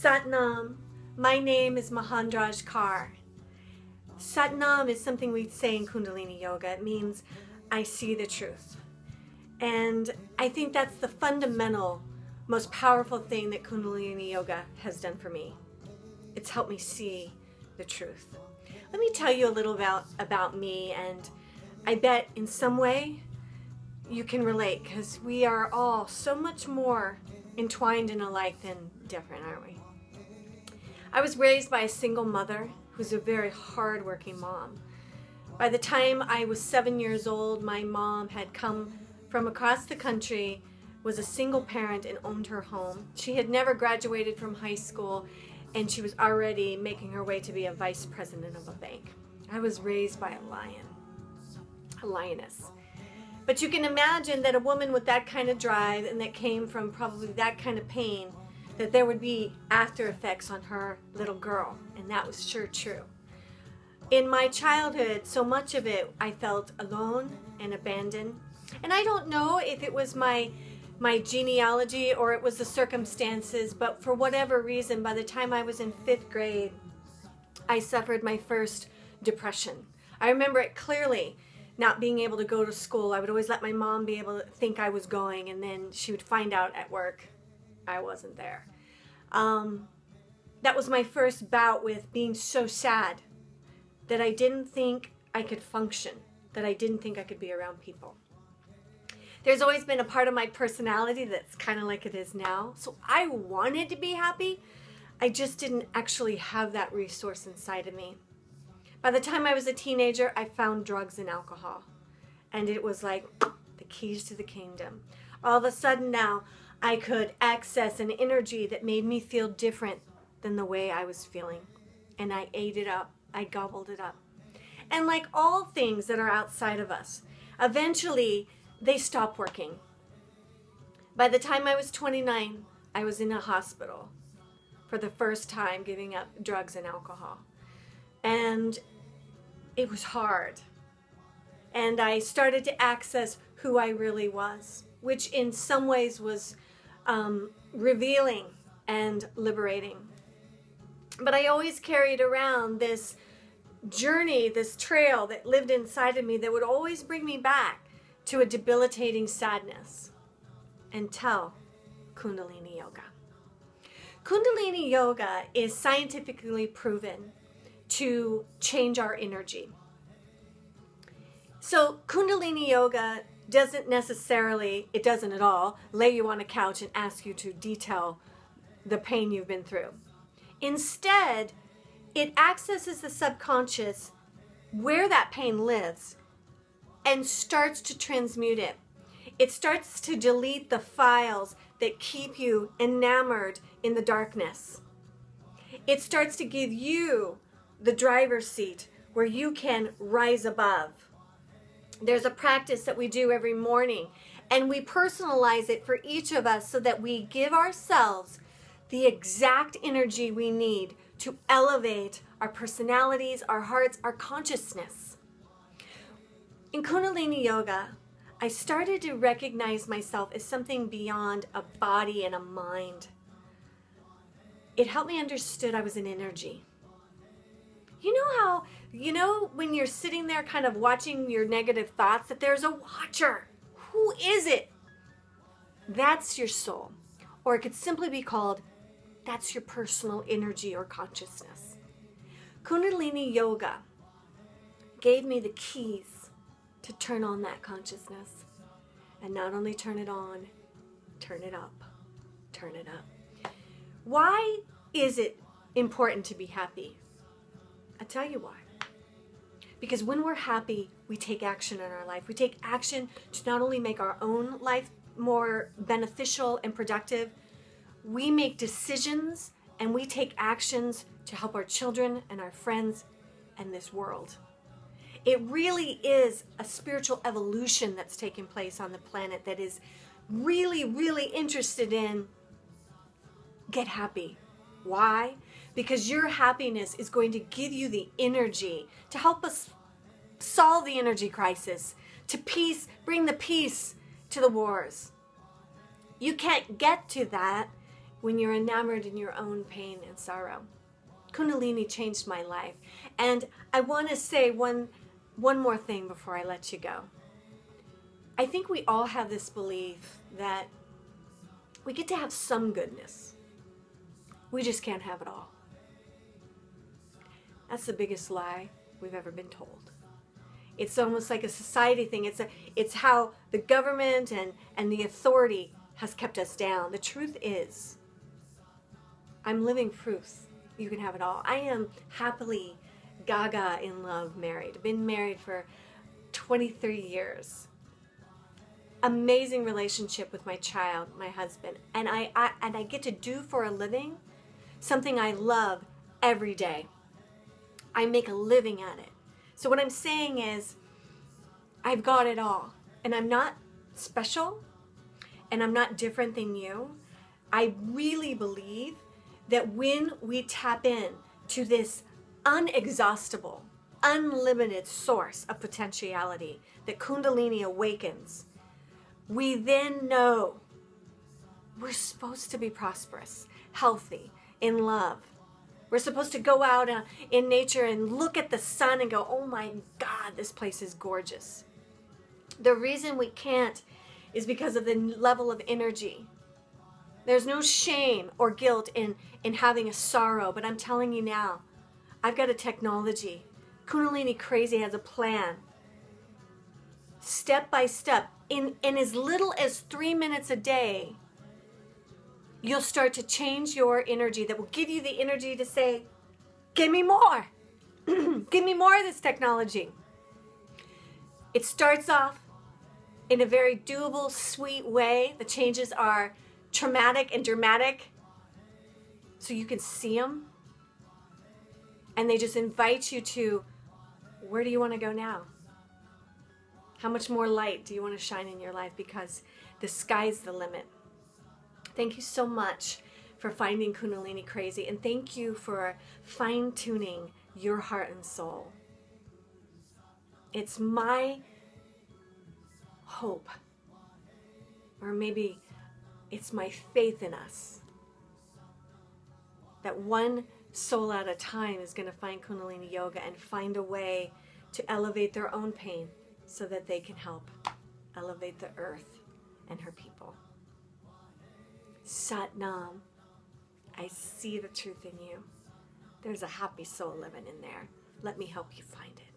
Satnam, my name is Mahandraj Kaur. Satnam is something we say in Kundalini Yoga. It means I see the truth. And I think that's the fundamental, most powerful thing that Kundalini Yoga has done for me. It's helped me see the truth. Let me tell you a little about me, and I bet in some way you can relate, because we are all so much more entwined and alike than different, aren't we? I was raised by a single mother who's a very hard-working mom. By the time I was 7 years old, my mom had come from across the country, was a single parent, and owned her home. She had never graduated from high school, and she was already making her way to be a vice president of a bank. I was raised by a lion, a lioness. But you can imagine that a woman with that kind of drive and that came from probably that kind of pain, that there would be after effects on her little girl, and that was sure true. In my childhood, so much of it, I felt alone and abandoned. And I don't know if it was my genealogy or it was the circumstances, but for whatever reason, by the time I was in 5th grade, I suffered my first depression. I remember it clearly, not being able to go to school. I would always let my mom be able to think I was going, and then she would find out at work I wasn't there. That was my first bout with being so sad that I didn't think I could function, that I didn't think I could be around people. There's always been a part of my personality that's kind of like it is now. So I wanted to be happy. I just didn't actually have that resource inside of me. By the time I was a teenager, I found drugs and alcohol. And it was like the keys to the kingdom. All of a sudden now, I could access an energy that made me feel different than the way I was feeling. And I ate it up. I gobbled it up. And like all things that are outside of us, eventually they stop working. By the time I was 29, I was in a hospital for the first time giving up drugs and alcohol. And it was hard. And I started to access who I really was, which in some ways was revealing and liberating. But I always carried around this journey, this trail that lived inside of me that would always bring me back to a debilitating sadness until Kundalini Yoga. Kundalini Yoga is scientifically proven to change our energy. So Kundalini Yoga doesn't necessarily, it doesn't at all, lay you on a couch and ask you to detail the pain you've been through. Instead, it accesses the subconscious where that pain lives and starts to transmute it. It starts to delete the files that keep you enamored in the darkness. It starts to give you the driver's seat where you can rise above. There's a practice that we do every morning, and we personalize it for each of us so that we give ourselves the exact energy we need to elevate our personalities, our hearts, our consciousness. In Kundalini Yoga, I started to recognize myself as something beyond a body and a mind. It helped me understand I was an energy. You know when you're sitting there kind of watching your negative thoughts, that there's a watcher. Who is it? That's your soul. Or it could simply be called, that's your personal energy or consciousness. Kundalini Yoga gave me the keys to turn on that consciousness. And not only turn it on, turn it up. Turn it up. Why is it important to be happy? I'll tell you why. Because when we're happy, we take action in our life. We take action to not only make our own life more beneficial and productive, we make decisions and we take actions to help our children and our friends and this world. It really is a spiritual evolution that's taking place on the planet that is really, really interested in get happy. Why? Because your happiness is going to give you the energy to help us solve the energy crisis, to bring the peace to the wars. You can't get to that when you're enamored in your own pain and sorrow. Kundalini changed my life. And I want to say one more thing before I let you go. I think we all have this belief that we get to have some goodness. We just can't have it all. That's the biggest lie we've ever been told. It's almost like a society thing. It's how the government and the authority has kept us down. The truth is, I'm living proof you can have it all. I am happily gaga in love married. I've been married for 23 years. Amazing relationship with my child, my husband. And I get to do for a living something I love every day. I make a living at it. So what I'm saying is, I've got it all. And I'm not special, and I'm not different than you. I really believe that when we tap in to this unexhaustible, unlimited source of potentiality that Kundalini awakens, we then know we're supposed to be prosperous, healthy, in love. We're supposed to go out in nature and look at the sun and go, oh my God, this place is gorgeous. The reason we can't is because of the level of energy. There's no shame or guilt in having a sorrow, but I'm telling you now, I've got a technology. Kundalini Crazy has a plan. Step by step, in as little as 3 minutes a day, you'll start to change your energy that will give you the energy to say, give me more. Give me more of this technology. It starts off in a very doable, sweet way. The changes are traumatic and dramatic, so you can see them. And they just invite you to, where do you want to go now? How much more light do you want to shine in your life? Because the sky's the limit. Thank you so much for finding Kundalini Crazy, and thank you for fine-tuning your heart and soul. It's my hope, or maybe it's my faith in us, that one soul at a time is going to find Kundalini Yoga and find a way to elevate their own pain so that they can help elevate the earth and her people. Sat Nam, I see the truth in you. There's a happy soul living in there. Let me help you find it.